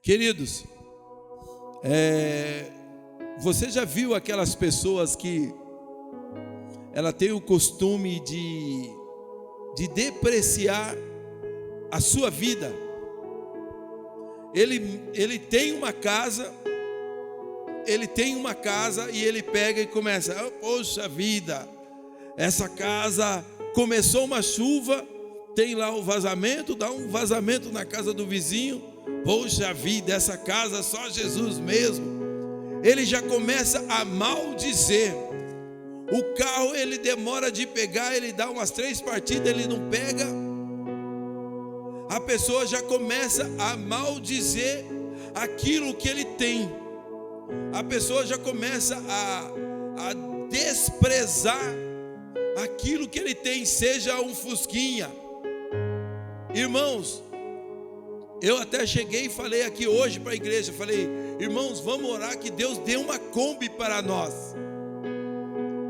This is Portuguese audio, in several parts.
Queridos, você já viu aquelas pessoas que ela tem o costume de depreciar a sua vida? Ele tem uma casa, e ele pega e começa: poxa vida, essa casa começou uma chuva, tem lá o vazamento, dá um vazamento na casa do vizinho. Poxa vida, essa casa só Jesus mesmo. Ele já começa a maldizer. O carro ele demora de pegar, ele dá umas 3 partidas, ele não pega. A pessoa já começa a maldizer aquilo que ele tem. A pessoa já começa a desprezar aquilo que ele tem, seja um fusquinha. Irmãos, eu até cheguei e falei aqui hoje para a igreja, falei: irmãos, vamos orar que Deus dê uma Kombi para nós.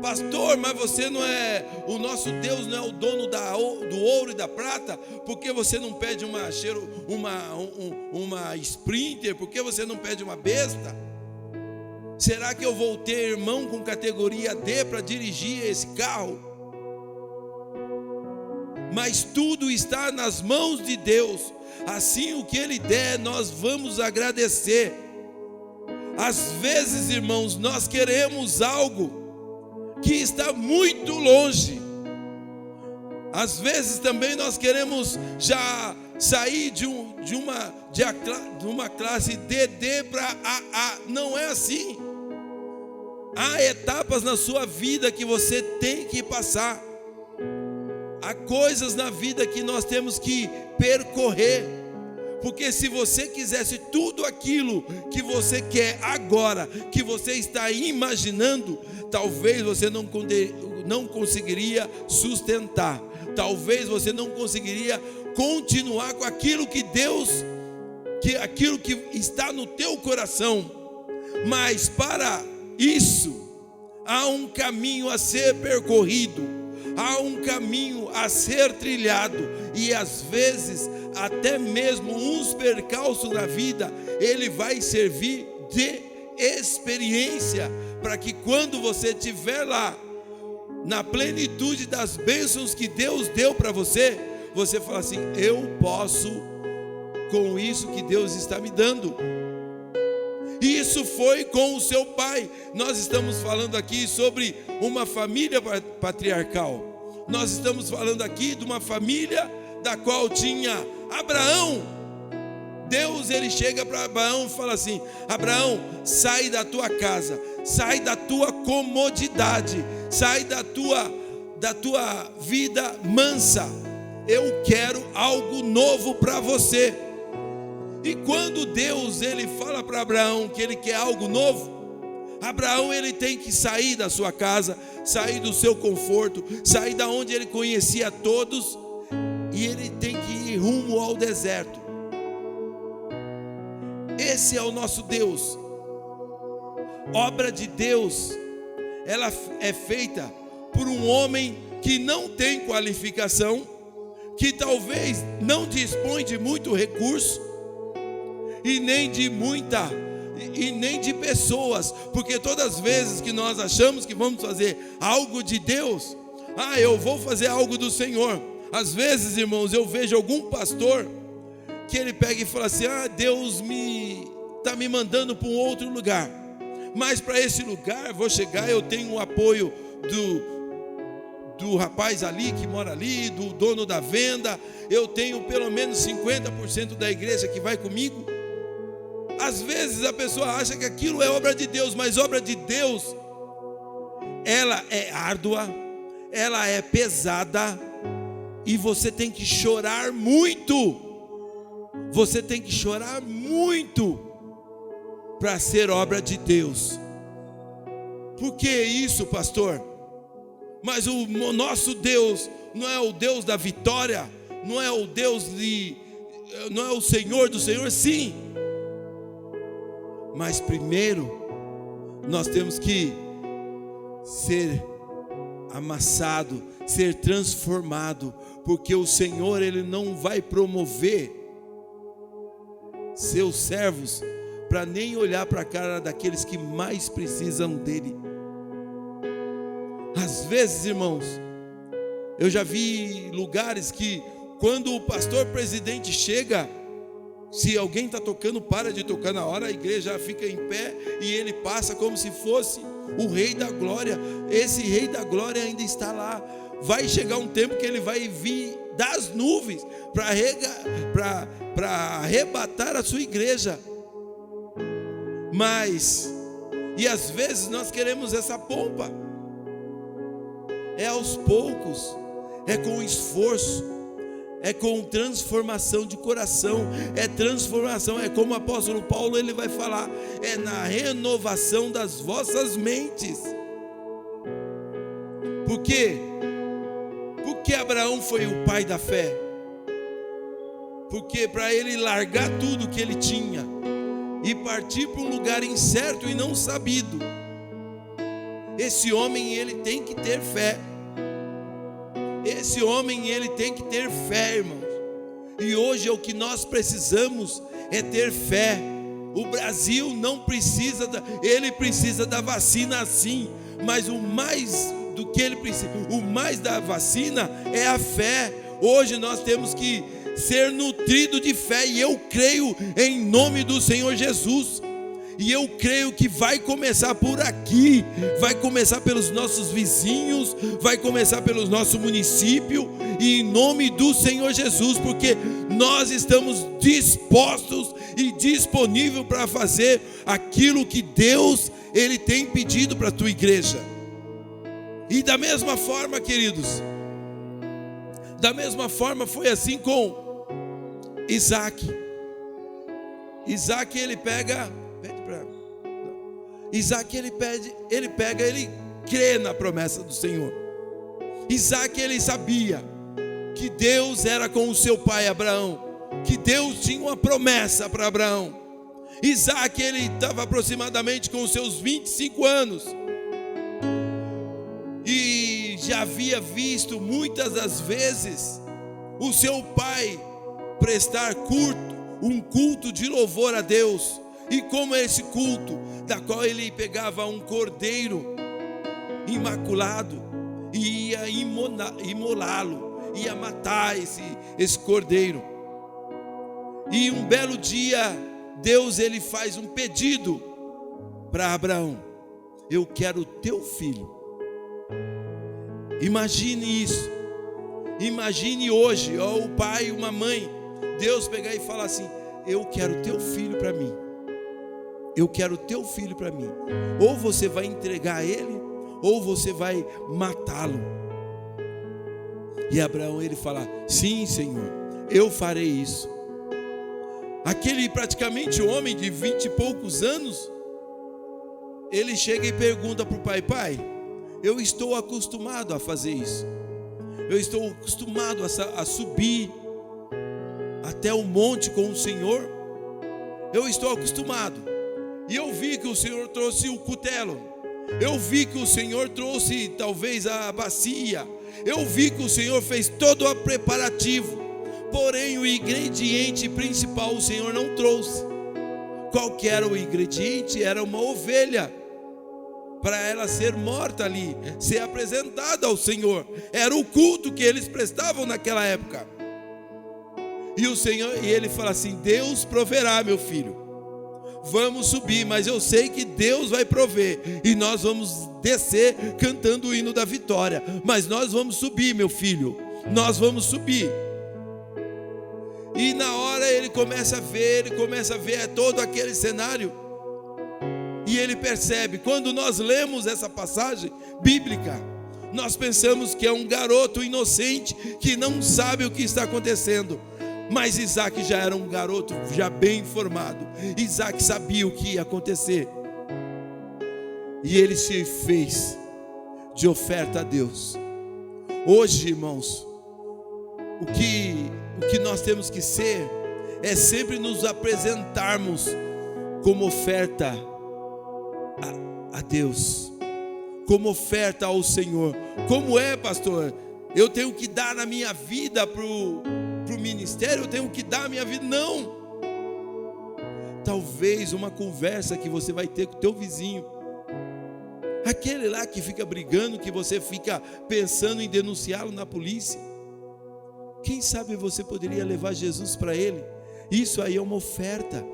Pastor, mas você não é, o nosso Deus não é o dono do ouro e da prata? Por que você não pede uma Sprinter? Por que você não pede uma besta? Será que eu vou ter irmão com categoria D para dirigir esse carro? Mas tudo está nas mãos de Deus. Assim, o que Ele der, nós vamos agradecer. Às vezes, irmãos, nós queremos algo que está muito longe. Às vezes também nós queremos já sair de uma classe DD para AA. Não é assim. Há etapas na sua vida que você tem que passar. Há coisas na vida que nós temos que percorrer. Porque se você quisesse tudo aquilo que você quer agora, que você está imaginando, talvez você não conseguiria sustentar. Talvez você não conseguiria continuar com aquilo que aquilo que está no teu coração. Mas para isso, há um caminho a ser percorrido, há um caminho a ser trilhado, e às vezes, até mesmo uns percalços na vida, ele vai servir de experiência, para que quando você estiver lá, na plenitude das bênçãos que Deus deu para você, você fala assim: eu posso com isso que Deus está me dando. E isso foi com o seu pai. Nós estamos falando aqui sobre uma família patriarcal. Nós estamos falando aqui de uma família da qual tinha Abraão. Deus, ele chega para Abraão e fala assim: Abraão, sai da tua casa, sai da tua comodidade, sai da tua vida mansa. Eu quero algo novo para você. E quando Deus ele fala para Abraão que ele quer algo novo, Abraão ele tem que sair da sua casa, sair do seu conforto, sair da onde ele conhecia todos, e ele tem que ir rumo ao deserto. Esse é o nosso Deus. Obra de Deus, ela é feita por um homem que não tem qualificação, que talvez não dispõe de muito recurso, e nem de pessoas, porque todas as vezes que nós achamos que vamos fazer algo de Deus, eu vou fazer algo do Senhor. Às vezes, irmãos, eu vejo algum pastor que ele pega e fala assim: Deus está me mandando para um outro lugar, mas para esse lugar vou chegar, eu tenho o apoio do rapaz ali que mora ali, do dono da venda, eu tenho pelo menos 50% da igreja que vai comigo. Às vezes a pessoa acha que aquilo é obra de Deus, mas obra de Deus, ela é árdua, ela é pesada, e você tem que chorar muito. Você tem que chorar muito para ser obra de Deus. Por que isso, pastor? Mas o nosso Deus não é o Deus da vitória, não é o Deus não é o Senhor do Senhor, sim. Mas primeiro nós temos que ser amassado, ser transformado, porque o Senhor ele não vai promover seus servos para nem olhar para a cara daqueles que mais precisam dele. Às vezes, irmãos, eu já vi lugares que quando o pastor presidente chega, se alguém está tocando, para de tocar na hora, a igreja fica em pé e ele passa como se fosse o rei da glória. Esse rei da glória ainda está lá. Vai chegar um tempo que ele vai vir das nuvens para arrebatar a sua igreja. Mas, e às vezes nós queremos essa pompa. É aos poucos, é com esforço, é com transformação de coração, é transformação, é como o apóstolo Paulo ele vai falar, é na renovação das vossas mentes. Por quê? Porque Abraão foi o pai da fé. Porque para ele largar tudo que ele tinha e partir para um lugar incerto e não sabido, esse homem ele tem que ter fé. Esse homem ele tem que ter fé, irmãos. E hoje é o que nós precisamos, é ter fé. O Brasil não precisa, ele precisa da vacina sim, mas o mais do que ele precisa, o mais da vacina é a fé. Hoje nós temos que ser nutridos de fé, e eu creio em nome do Senhor Jesus. E eu creio que vai começar por aqui, vai começar pelos nossos vizinhos, vai começar pelo nosso município, e em nome do Senhor Jesus, porque nós estamos dispostos e disponíveis para fazer aquilo que Deus ele tem pedido para a tua igreja. E da mesma forma, queridos, da mesma forma foi assim com Isaac. Isaac ele pega, Isaac ele crê na promessa do Senhor. Isaac ele sabia que Deus era com o seu pai Abraão, que Deus tinha uma promessa para Abraão. Isaac ele estava aproximadamente com os seus 25 anos e já havia visto muitas das vezes o seu pai prestar um culto de louvor a Deus. E como é esse culto, da qual ele pegava um cordeiro imaculado e ia imolá-lo, ia matar esse cordeiro. E um belo dia, Deus ele faz um pedido para Abraão: eu quero o teu filho. Imagine isso. Imagine hoje, ó, o pai e uma mãe, Deus pegar e falar assim: eu quero o teu filho para mim. Eu quero o teu filho para mim. Ou você vai entregar ele, ou você vai matá-lo. E Abraão ele fala: sim, Senhor, eu farei isso. Aquele praticamente homem de 20 e poucos anos, ele chega e pergunta para o pai: pai, eu estou acostumado a fazer isso. Eu estou acostumado a subir até o monte com o Senhor. Eu estou acostumado. E eu vi que o Senhor trouxe o cutelo. Eu vi que o Senhor trouxe talvez a bacia. Eu vi que o Senhor fez todo o preparativo. Porém o ingrediente principal o Senhor não trouxe. Qual que era o ingrediente? Era uma ovelha, para ela ser morta ali, ser apresentada ao Senhor. Era o culto que eles prestavam naquela época. E o Senhor, e ele fala assim: Deus proverá, meu filho. Vamos subir, mas eu sei que Deus vai prover, e nós vamos descer cantando o hino da vitória, mas nós vamos subir, meu filho, nós vamos subir. E na hora ele começa a ver todo aquele cenário, e ele percebe. Quando nós lemos essa passagem bíblica, nós pensamos que é um garoto inocente que não sabe o que está acontecendo. Mas Isaac já era um garoto já bem informado. Isaac sabia o que ia acontecer. E ele se fez de oferta a Deus. Hoje, irmãos, o que nós temos que ser é sempre nos apresentarmos como oferta a Deus, como oferta ao Senhor. Como é, pastor? Eu tenho que dar na minha vida para o ministério, eu tenho que dar a minha vida. Não. talvez uma conversa que você vai ter com o teu vizinho, aquele lá que fica brigando, que você fica pensando em denunciá-lo na polícia. Quem sabe você poderia levar Jesus para ele? Isso aí é uma oferta.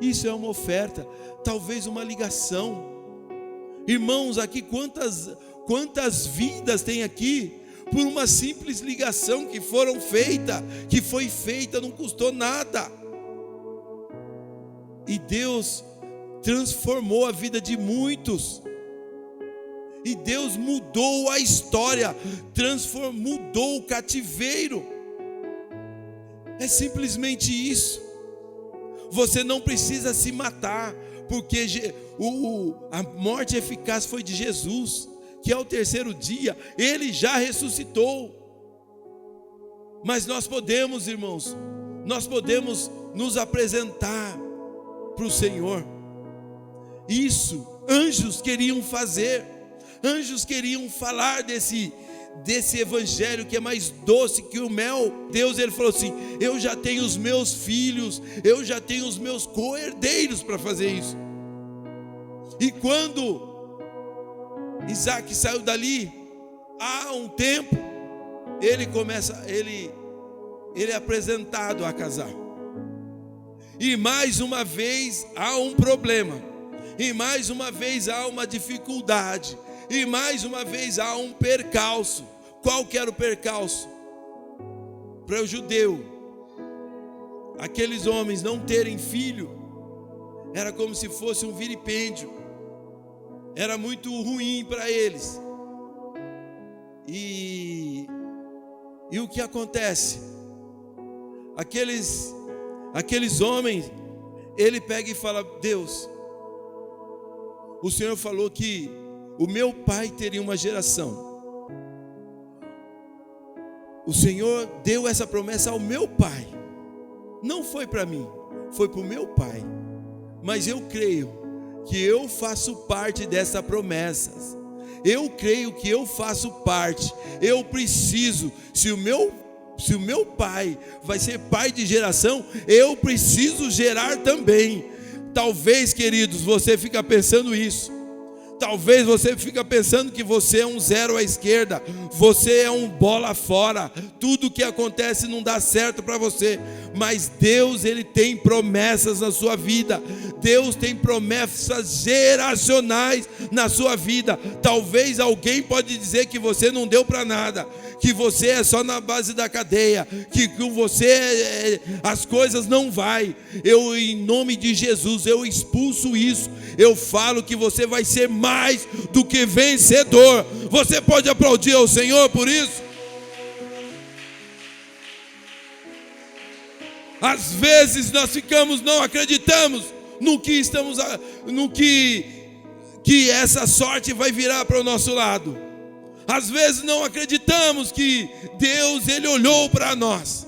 Isso é uma oferta. Talvez uma ligação. Irmãos, aqui quantas vidas tem aqui por uma simples ligação que foi feita, não custou nada. E Deus transformou a vida de muitos. E Deus mudou a história, mudou o cativeiro. É simplesmente isso. Você não precisa se matar, porque a morte eficaz foi de Jesus, que ao terceiro dia Ele já ressuscitou. Mas nós podemos, irmãos, nos apresentar para o Senhor. Isso, anjos queriam fazer. Anjos queriam falar desse evangelho que é mais doce que o mel. Deus, ele falou assim: eu já tenho os meus filhos, eu já tenho os meus co-herdeiros para fazer isso. E quando Isaac saiu dali, há um tempo, ele é apresentado a casar. E mais uma vez há um problema, e mais uma vez há uma dificuldade, e mais uma vez há um percalço. Qual que era o percalço? Para o judeu, aqueles homens não terem filho, era como se fosse um vilipêndio, era muito ruim para eles. E o que acontece? Aqueles homens, ele pega e fala: Deus, o Senhor falou que o meu pai teria uma geração. O Senhor deu essa promessa ao meu pai. Não foi para mim, foi para o meu pai. Mas eu creio que eu faço parte dessa promessa. Eu creio que eu faço parte. Eu preciso, se o meu pai vai ser pai de geração, eu preciso gerar também. Talvez, queridos, você fica pensando isso. Talvez você fica pensando que você é um zero à esquerda, você é um bola fora, tudo que acontece não dá certo para você. Mas Deus, Ele tem promessas na sua vida. Deus tem promessas geracionais na sua vida. Talvez alguém pode dizer que você não deu para nada, que você é só na base da cadeia, que com você as coisas não vai. Eu, em nome de Jesus, eu expulso isso. Eu falo que você vai ser mais do que vencedor. Você pode aplaudir ao Senhor por isso? Às vezes nós não acreditamos que essa sorte vai virar para o nosso lado. Às vezes não acreditamos que Deus, Ele olhou para nós.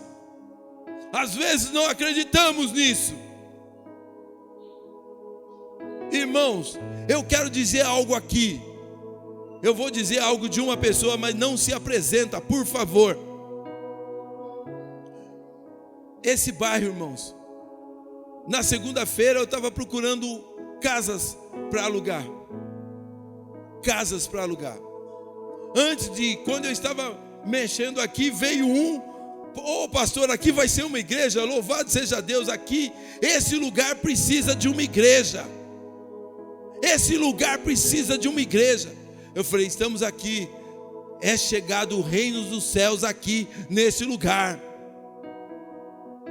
Às vezes não acreditamos nisso. Irmãos, eu quero dizer algo aqui. Eu vou dizer algo de uma pessoa, mas não se apresenta, por favor. Esse bairro, irmãos, na segunda-feira eu estava procurando casas para alugar. Casas para alugar. Quando eu estava mexendo aqui, veio pastor, aqui vai ser uma igreja, louvado seja Deus, aqui, esse lugar precisa de uma igreja. Esse lugar precisa de uma igreja. Eu falei: estamos aqui, é chegado o reino dos céus aqui, nesse lugar.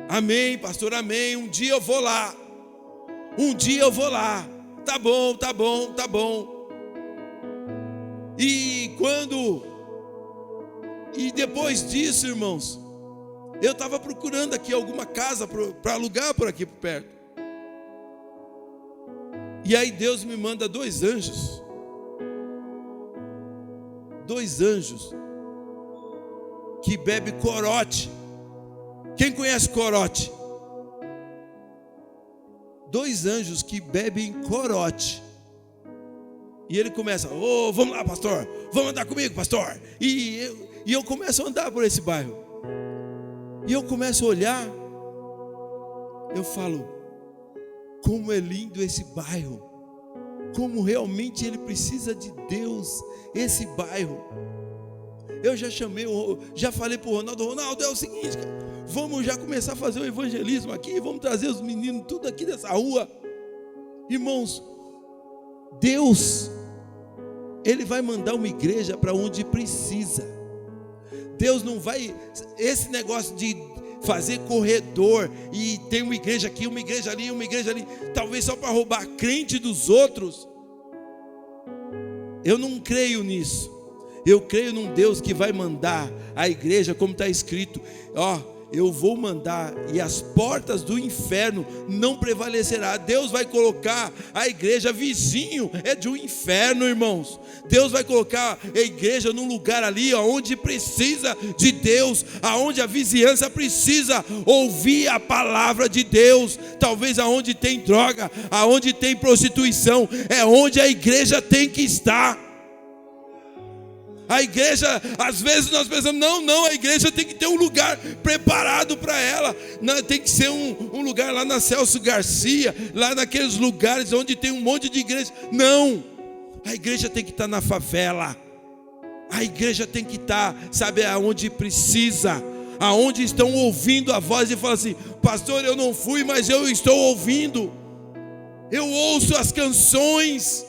Amém, pastor, amém. Um dia eu vou lá. Tá bom. E depois disso, irmãos, eu estava procurando aqui alguma casa para alugar por aqui por perto. E aí Deus me manda 2 anjos. 2 anjos que bebem corote. Quem conhece corote? 2 anjos que bebem corote. E ele começa: vamos lá, pastor, vamos andar comigo, pastor. E eu começo a andar por esse bairro. E eu começo a olhar. eu falo, como é lindo esse bairro, como realmente ele precisa de Deus, esse bairro. Eu já falei para o Ronaldo, é o seguinte, cara, vamos já começar a fazer o evangelismo aqui, vamos trazer os meninos tudo aqui dessa rua. Irmãos, Deus, Ele vai mandar uma igreja para onde precisa. Deus não vai, esse negócio de fazer corredor e tem uma igreja aqui, uma igreja ali, talvez só para roubar crente dos outros. Eu não creio nisso. Eu creio num Deus que vai mandar a igreja, como está escrito, eu vou mandar e as portas do inferno não prevalecerá. Deus vai colocar a igreja vizinho de um inferno, irmãos. Deus vai colocar a igreja num lugar ali onde precisa de Deus, aonde a vizinhança precisa ouvir a palavra de Deus. Talvez aonde tem droga, aonde tem prostituição, é onde a igreja tem que estar. A igreja, às vezes nós pensamos, não, a igreja tem que ter um lugar preparado para ela, tem que ser um lugar lá na Celso Garcia, lá naqueles lugares onde tem um monte de igreja. Não, a igreja tem que estar na favela, a igreja tem que estar, sabe, aonde precisa, aonde estão ouvindo a voz e falam assim, pastor, eu não fui, mas eu estou ouvindo, eu ouço as canções.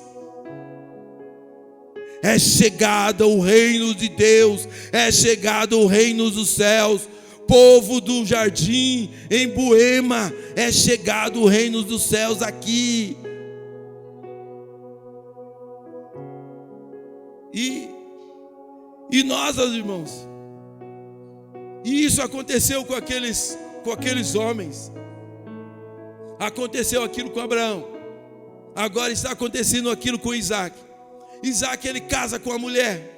É chegado o reino de Deus, é chegado o reino dos céus. Povo do jardim, em Buema, é chegado o reino dos céus aqui. E nós, irmãos, e isso aconteceu com aqueles homens. Aconteceu aquilo com Abraão, agora está acontecendo aquilo com Isaac. Isaac, ele casa com a mulher.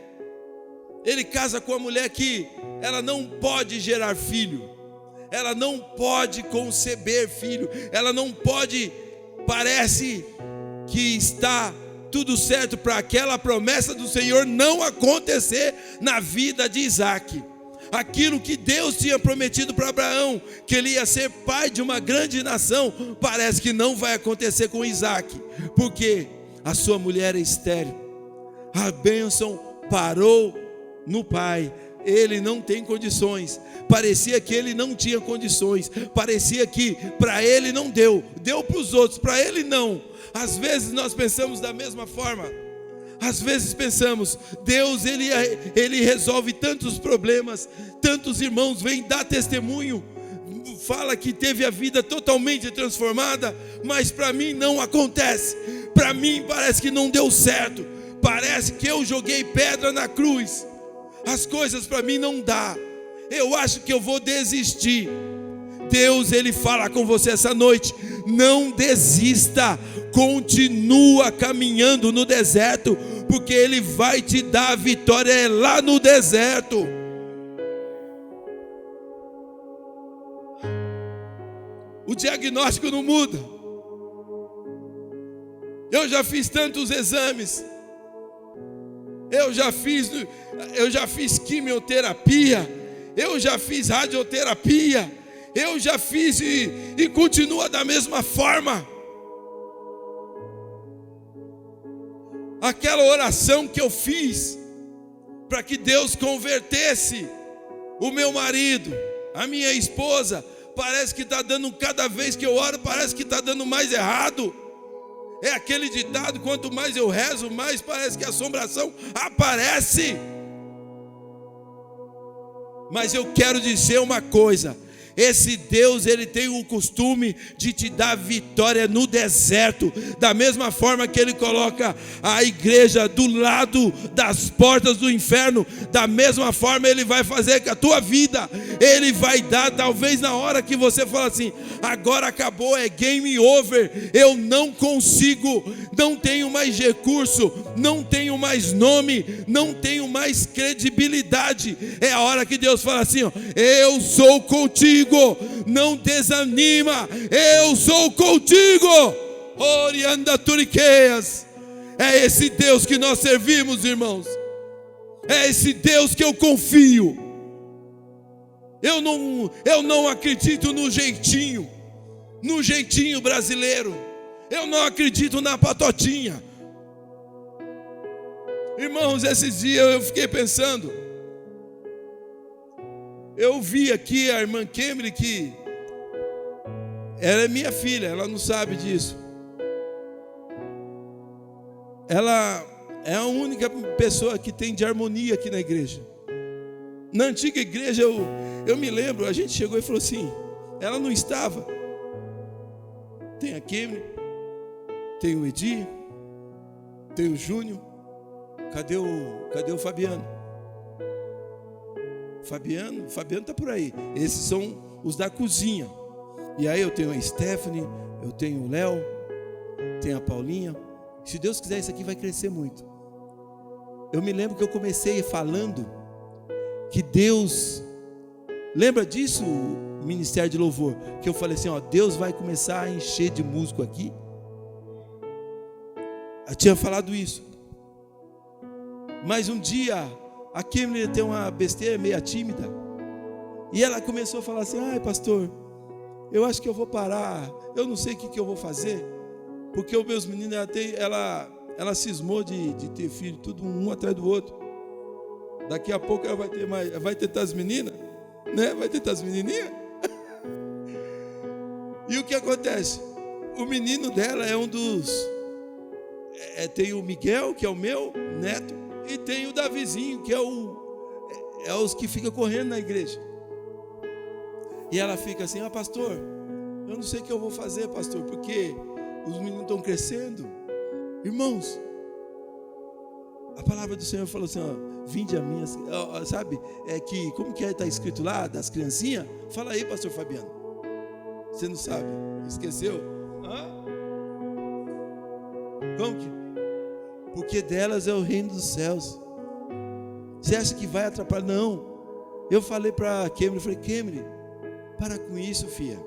Ele casa com a mulher que ela não pode gerar filho, ela não pode conceber filho, ela não pode, parece que está tudo certo para aquela promessa do Senhor não acontecer na vida de Isaac. Aquilo que Deus tinha prometido para Abraão, que ele ia ser pai de uma grande nação, parece que não vai acontecer com Isaac, porque a sua mulher é estéril. A bênção parou no pai. Ele não tem condições. Parecia que ele não tinha condições. Parecia que para ele não deu. Deu para os outros, para ele não. Às vezes nós pensamos da mesma forma. Às vezes pensamos, Deus ele resolve tantos problemas. Tantos irmãos vêm dar testemunho, fala que teve a vida totalmente transformada, mas para mim não acontece. Para mim parece que não deu certo. Parece que eu joguei pedra na cruz. As coisas para mim não dá. Eu acho que eu vou desistir. Deus, ele fala com você essa noite. Não desista. Continua caminhando no deserto, porque ele vai te dar a vitória lá no deserto. O diagnóstico não muda. Eu já fiz tantos exames. Eu já fiz quimioterapia, eu já fiz radioterapia, eu já fiz e continua da mesma forma. Aquela oração que eu fiz para que Deus convertesse o meu marido, a minha esposa, parece que está dando, cada vez que eu oro, parece que está dando mais errado. É aquele ditado, quanto mais eu rezo, mais parece que a assombração aparece. Mas eu quero dizer uma coisa, esse Deus, ele tem o costume de te dar vitória no deserto, da mesma forma que ele coloca a igreja do lado das portas do inferno, da mesma forma ele vai fazer com a tua vida. Ele vai dar, talvez na hora que você fala assim, agora acabou, é game over, eu não consigo, não tenho mais recurso, não tenho mais nome, não tenho mais credibilidade. É a hora que Deus fala assim, eu sou contigo, não desanima, eu sou contigo. Orianda Turiqueias. É esse Deus que nós servimos, irmãos. É esse Deus que eu confio. Eu não acredito no jeitinho. no jeitinho brasileiro. Eu não acredito na patotinha. Irmãos, esses dias eu fiquei pensando. Eu vi aqui a irmã Kemry, que ela é minha filha, ela não sabe disso. Ela é a única pessoa que tem de harmonia aqui na igreja. Na antiga igreja, eu me lembro, a gente chegou e falou assim, ela não estava. Tem a Kemry, tem o Edi, tem o Júnior. Cadê o Fabiano? Fabiano está por aí. Esses são os da cozinha. E aí eu tenho a Stephanie, eu tenho o Léo, tenho a Paulinha. Se Deus quiser, isso aqui vai crescer muito. Eu me lembro que eu comecei falando que Deus, lembra disso, o Ministério de Louvor, que eu falei assim, ó, Deus vai começar a encher de músico aqui. Eu tinha falado isso. Mas um dia a Kemry tem uma besteira meio tímida, e ela começou a falar assim, ai pastor, eu acho que eu vou parar, eu não sei o que eu vou fazer, porque os meus meninos, ela cismou de ter filho, tudo um atrás do outro. Daqui a pouco ela vai ter as meninas, né? Vai ter as menininhas. E o que acontece? O menino dela é um dos... tem o Miguel, que é o meu neto, e tem o Davizinho, que é os que ficam correndo na igreja. E ela fica assim, pastor, eu não sei o que eu vou fazer, pastor, porque os meninos estão crescendo. Irmãos, a palavra do Senhor falou assim, vinde a mim, sabe, como que está escrito lá, das criancinhas? Fala aí, pastor Fabiano. Você não sabe? Esqueceu? Como que? Porque delas é o reino dos céus. Você acha que vai atrapalhar? Não. Eu falei para a Kemry, Kemry, para com isso, filha.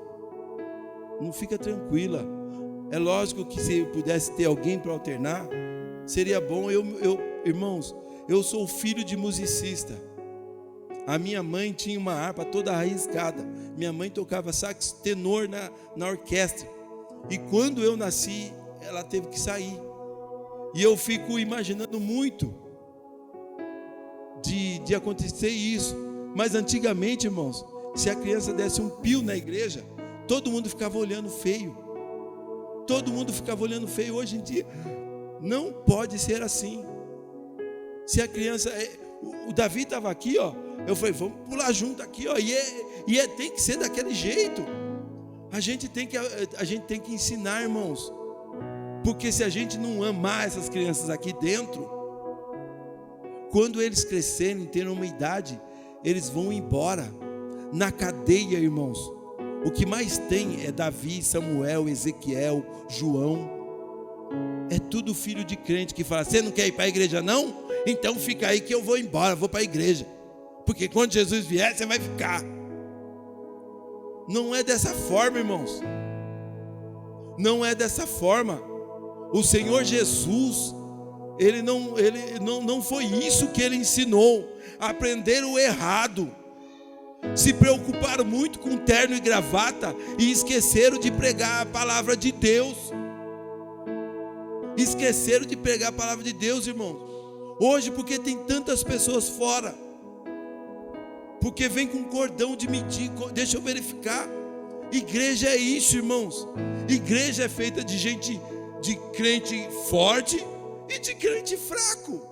Não fica tranquila. É lógico que se pudesse ter alguém para alternar, seria bom. Irmãos, eu sou filho de musicista. A minha mãe tinha uma harpa toda arriscada. Minha mãe tocava sax tenor na orquestra. E quando eu nasci, ela teve que sair. E eu fico imaginando muito de acontecer isso. Mas antigamente, irmãos, se a criança desse um pio na igreja, todo mundo ficava olhando feio. Todo mundo ficava olhando feio. Hoje em dia, não pode ser assim. Se a criança... O Davi estava aqui, eu falei, vamos pular junto aqui, e tem que ser daquele jeito. A gente tem que ensinar, irmãos. Porque se a gente não amar essas crianças aqui dentro, quando eles crescerem, terem uma idade, eles vão embora. Na cadeia, irmãos, o que mais tem é Davi, Samuel, Ezequiel, João. É tudo filho de crente que fala, você não quer ir para a igreja não? Então fica aí que eu vou embora, vou para a igreja. Porque quando Jesus vier, você vai ficar. Não é dessa forma, irmãos. Não é dessa forma. O Senhor Jesus, ele não foi isso que ele ensinou. Aprenderam o errado. Se preocuparam muito com terno e gravata e esqueceram de pregar a palavra de Deus. Esqueceram de pregar a palavra de Deus, irmãos. Hoje, porque tem tantas pessoas fora, porque vem com cordão de medir, deixa eu verificar. Igreja é isso, irmãos. Igreja é feita de gente, de crente forte e de crente fraco,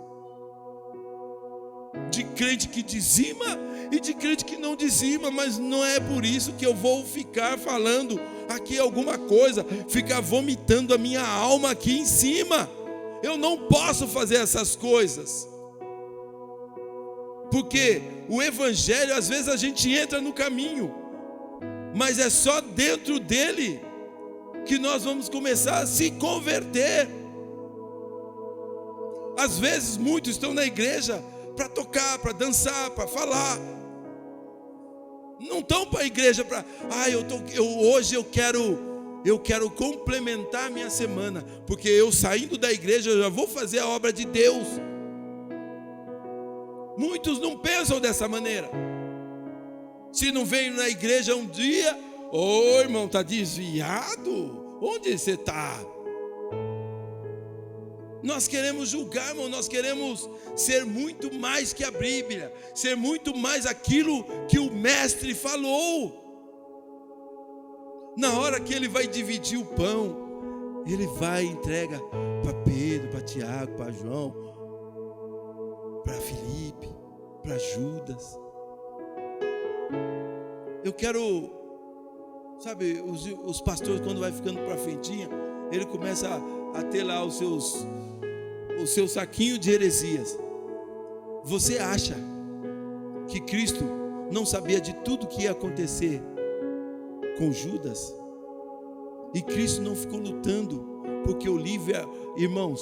de crente que dizima e de crente que não dizima. Mas não é por isso que eu vou ficar falando aqui alguma coisa, ficar vomitando a minha alma aqui em cima. Eu não posso fazer essas coisas, porque o evangelho, às vezes a gente entra no caminho, mas é só dentro dele que nós vamos começar a se converter. Às vezes muitos estão na igreja para tocar, para dançar, para falar. Não estão para a igreja para, hoje eu quero complementar a minha semana, porque eu saindo da igreja eu já vou fazer a obra de Deus. Muitos não pensam dessa maneira. Se não veio na igreja um dia, Ô irmão, está desviado? Onde você está? Nós queremos julgar, irmão, nós queremos ser muito mais que a Bíblia, ser muito mais aquilo que o mestre falou. Na hora que ele vai dividir o pão, ele vai e entrega para Pedro, para Tiago, para João, para Filipe, para Judas. Eu quero, sabe, os pastores, quando vai ficando para frentinha, ele começa a ter lá o seu saquinho de heresias. Você acha que Cristo não sabia de tudo que ia acontecer com Judas? E Cristo não ficou lutando, porque o livre, irmãos,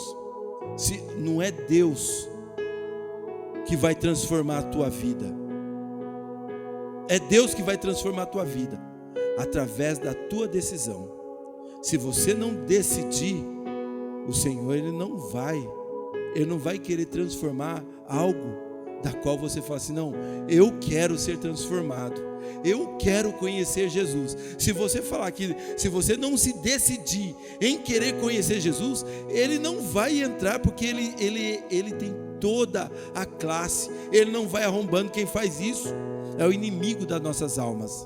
se não é Deus que vai transformar a tua vida, é Deus que vai transformar a tua vida, através da tua decisão. Se você não decidir, o Senhor ele não vai querer transformar algo da qual você fala assim, não, eu quero ser transformado, eu quero conhecer Jesus. Se você falar que, se você não se decidir em querer conhecer Jesus, ele não vai entrar, porque ele tem toda a classe, ele não vai arrombando. Quem faz isso é o inimigo das nossas almas.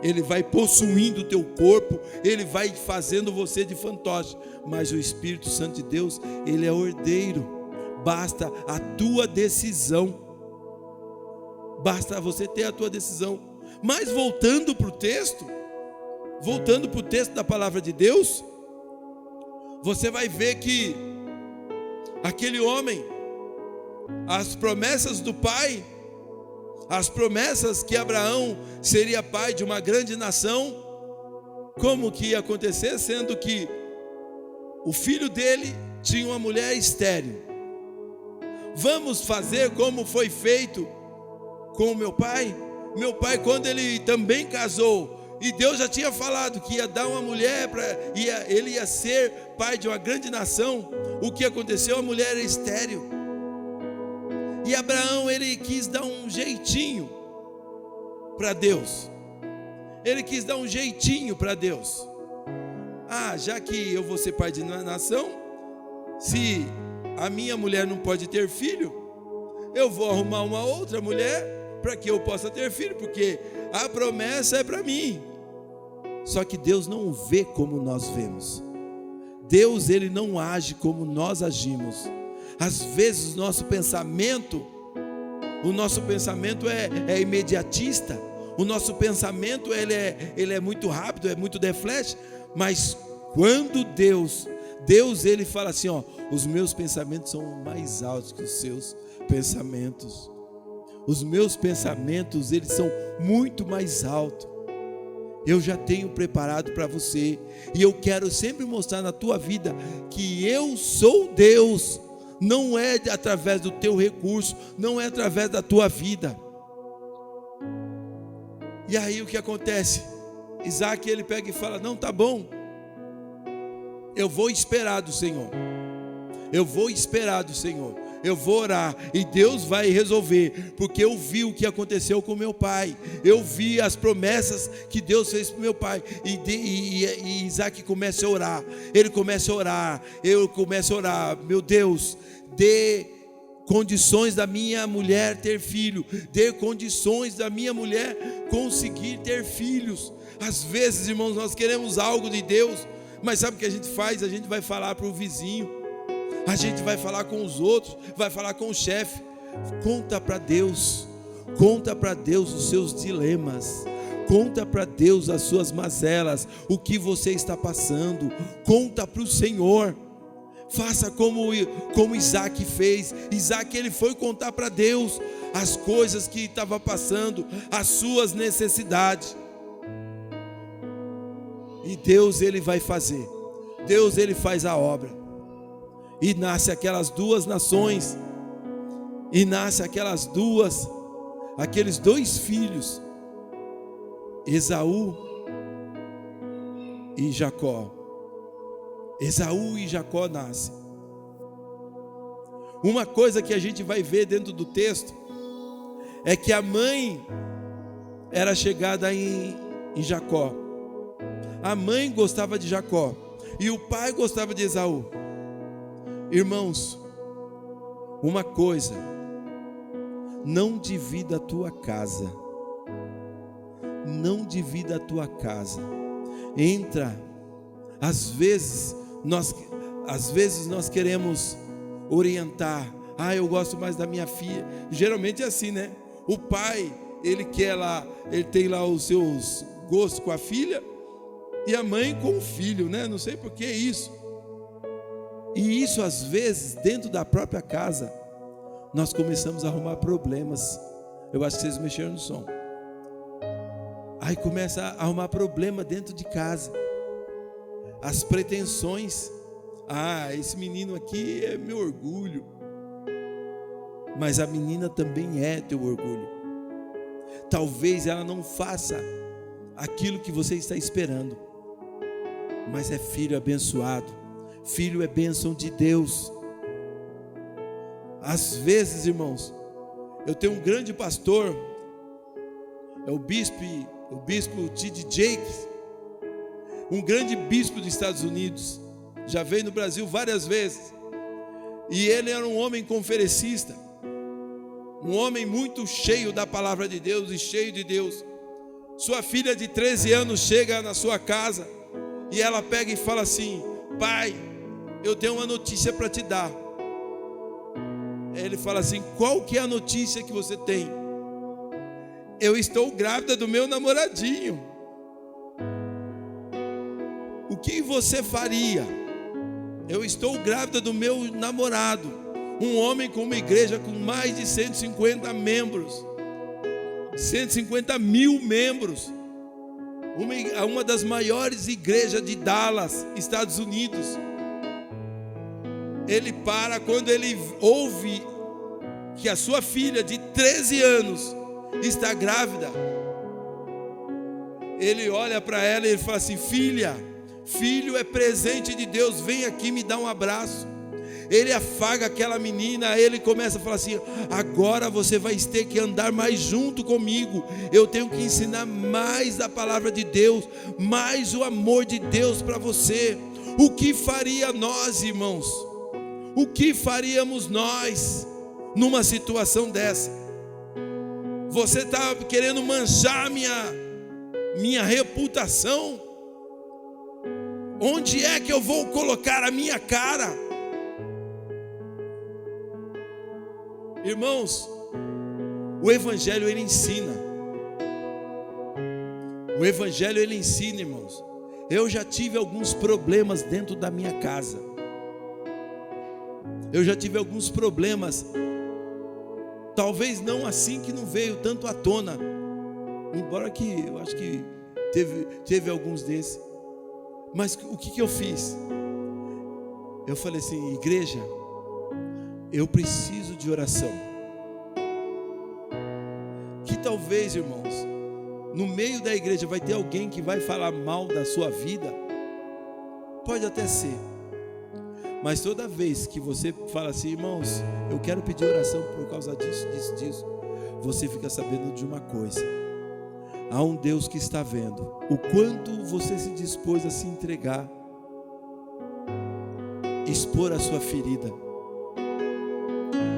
Ele vai possuindo o teu corpo, ele vai fazendo você de fantoche, mas o Espírito Santo de Deus, ele é ordeiro. Basta a tua decisão, basta você ter a tua decisão. Mas voltando para o texto da palavra de Deus, você vai ver que aquele homem, as promessas do pai, as promessas que Abraão seria pai de uma grande nação, como que ia acontecer? Sendo que o filho dele tinha uma mulher estéril. Vamos fazer como foi feito com o meu pai? Meu pai, quando ele também casou, e Deus já tinha falado que ia dar uma mulher, ele ia ser pai de uma grande nação. O que aconteceu? A mulher era estéril. E Abraão, ele quis dar um jeitinho para Deus. Ele quis dar um jeitinho para Deus. Já que eu vou ser pai de nação, se a minha mulher não pode ter filho, eu vou arrumar uma outra mulher para que eu possa ter filho, porque a promessa é para mim. Só que Deus não vê como nós vemos. Deus, ele não age como nós agimos. Às vezes o nosso pensamento é imediatista. O nosso pensamento ele é muito rápido, é muito de flash. Mas quando Deus ele fala assim, os meus pensamentos são mais altos que os seus pensamentos. Os meus pensamentos, eles são muito mais altos. Eu já tenho preparado para você, e eu quero sempre mostrar na tua vida que eu sou Deus. Não é através do teu recurso, não é através da tua vida. E aí o que acontece? Isaac, ele pega e fala, não, tá bom, eu vou esperar do Senhor, eu vou orar, e Deus vai resolver, porque eu vi o que aconteceu com meu pai, eu vi as promessas que Deus fez para meu pai. E Isaac começa a orar, eu começo a orar, meu Deus, dê condições da minha mulher ter filho, dê condições da minha mulher conseguir ter filhos. Às vezes, irmãos, nós queremos algo de Deus, mas sabe o que a gente faz? A gente vai falar para o vizinho, a gente vai falar com os outros, vai falar com o chefe. Conta para Deus os seus dilemas, conta para Deus as suas mazelas, o que você está passando, conta para o Senhor. Faça como Isaac fez. Isaac, ele foi contar para Deus as coisas que estava passando, as suas necessidades. E Deus, ele vai fazer. Deus, ele faz a obra. E nasce aquelas duas nações. E nasce aqueles dois filhos, Esaú e Jacó. Esaú e Jacó nascem. Uma coisa que a gente vai ver dentro do texto é que a mãe era chegada em em Jacó. A mãe gostava de Jacó e o pai gostava de Esaú. Irmãos, uma coisa, não divida a tua casa. Não divida a tua casa. Às vezes nós queremos orientar. Eu gosto mais da minha filha. Geralmente é assim, né? O pai, ele tem lá os seus gostos com a filha e a mãe com o filho, né? Não sei por que isso. E isso às vezes dentro da própria casa nós começamos a arrumar problemas. Eu acho que vocês mexeram no som. Aí começa a arrumar problema dentro de casa. As pretensões. Esse menino aqui é meu orgulho. Mas a menina também é teu orgulho. Talvez ela não faça aquilo que você está esperando, mas é filho abençoado. Filho é bênção de Deus. Às vezes, irmãos, eu tenho um grande pastor, é o bispo T.D. Jakes, um grande bispo dos Estados Unidos, já veio no Brasil várias vezes, e ele era um homem conferencista, um homem muito cheio da palavra de Deus e cheio de Deus. Sua filha de 13 anos chega na sua casa e ela pega e fala assim: pai, eu tenho uma notícia para te dar. Ele fala assim: qual que é a notícia que você tem? Eu estou grávida do meu namoradinho. O que você faria? Eu estou grávida do meu namorado. Um homem com uma igreja com mais de 150 membros. 150 mil membros. Uma das maiores igrejas de Dallas, Estados Unidos. Ele para quando ele ouve que a sua filha de 13 anos está grávida. Ele olha para ela e ele fala assim: filha, filho é presente de Deus, vem aqui me dar um abraço. Ele afaga aquela menina, ele começa a falar assim: agora você vai ter que andar mais junto comigo, eu tenho que ensinar mais da palavra de Deus, mais o amor de Deus para você. O que faria nós, irmãos? O que faríamos nós numa situação dessa? Você está querendo manchar minha reputação? Onde é que eu vou colocar a minha cara? Irmãos, o Evangelho ele ensina. O Evangelho ele ensina, irmãos. Eu já tive alguns problemas dentro da minha casa. Eu já tive alguns problemas. Talvez não assim que não veio tanto à tona. Embora que eu acho que teve alguns desses. Mas o que eu fiz? Eu falei assim: igreja, eu preciso de oração. Que talvez, irmãos, no meio da igreja vai ter alguém que vai falar mal da sua vida. Pode até ser. Mas toda vez que você fala assim: irmãos, eu quero pedir oração por causa disso, você fica sabendo de uma coisa: há um Deus que está vendo o quanto você se dispôs a se entregar, expor a sua ferida.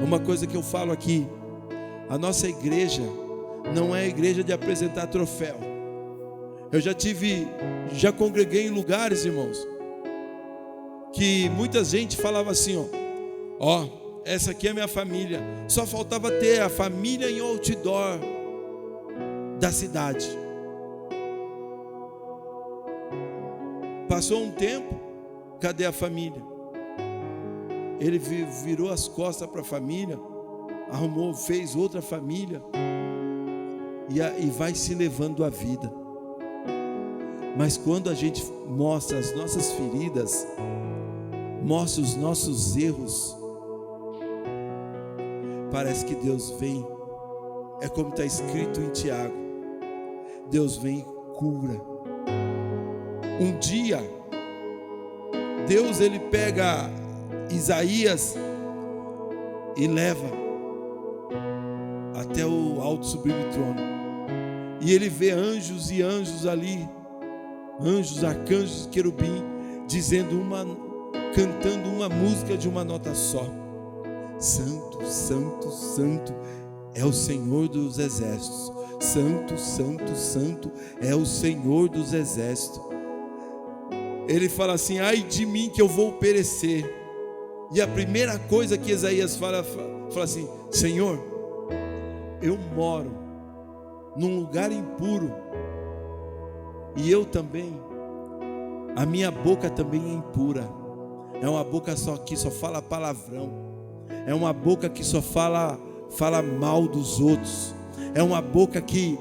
Uma coisa que eu falo aqui: a nossa igreja não é a igreja de apresentar troféu. Eu já congreguei em lugares, irmãos, que muita gente falava assim: ó, essa aqui é a minha família. Só faltava ter a família em outdoor da cidade. Passou um tempo, cadê a família? Ele virou as costas para a família, fez outra família e vai se levando a vida. Mas quando a gente mostra as nossas feridas, mostra os nossos erros, parece que Deus vem. É como está escrito em Tiago: Deus vem e cura. Um dia Deus ele pega Isaías e leva até o alto sublime trono. E ele vê anjos e anjos ali, anjos, arcanjos e querubim, cantando uma música de uma nota só: Santo, Santo, Santo é o Senhor dos exércitos. Santo, Santo, Santo é o Senhor dos exércitos. Ele fala assim: ai de mim que eu vou perecer. E a primeira coisa que Isaías fala assim: Senhor, eu moro num lugar impuro, e eu também, a minha boca também é impura. É uma boca que só fala palavrão, é uma boca que só fala mal dos outros, é uma boca que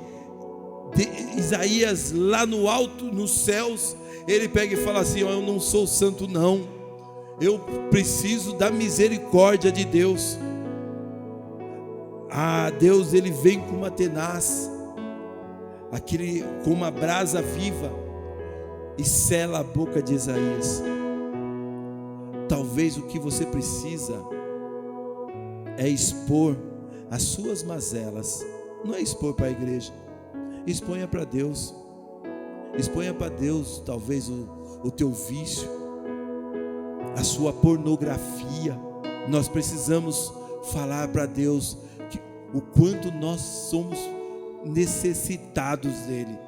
Isaías lá no alto, nos céus, ele pega e fala assim: eu não sou santo não, eu preciso da misericórdia de Deus. Deus, ele vem com uma tenaz, com uma brasa viva, e sela a boca de Isaías. Talvez o que você precisa é expor as suas mazelas. Não é expor para a igreja, exponha para Deus. Exponha para Deus talvez o teu vício, a sua pornografia. Nós precisamos falar para Deus o quanto nós somos necessitados dele.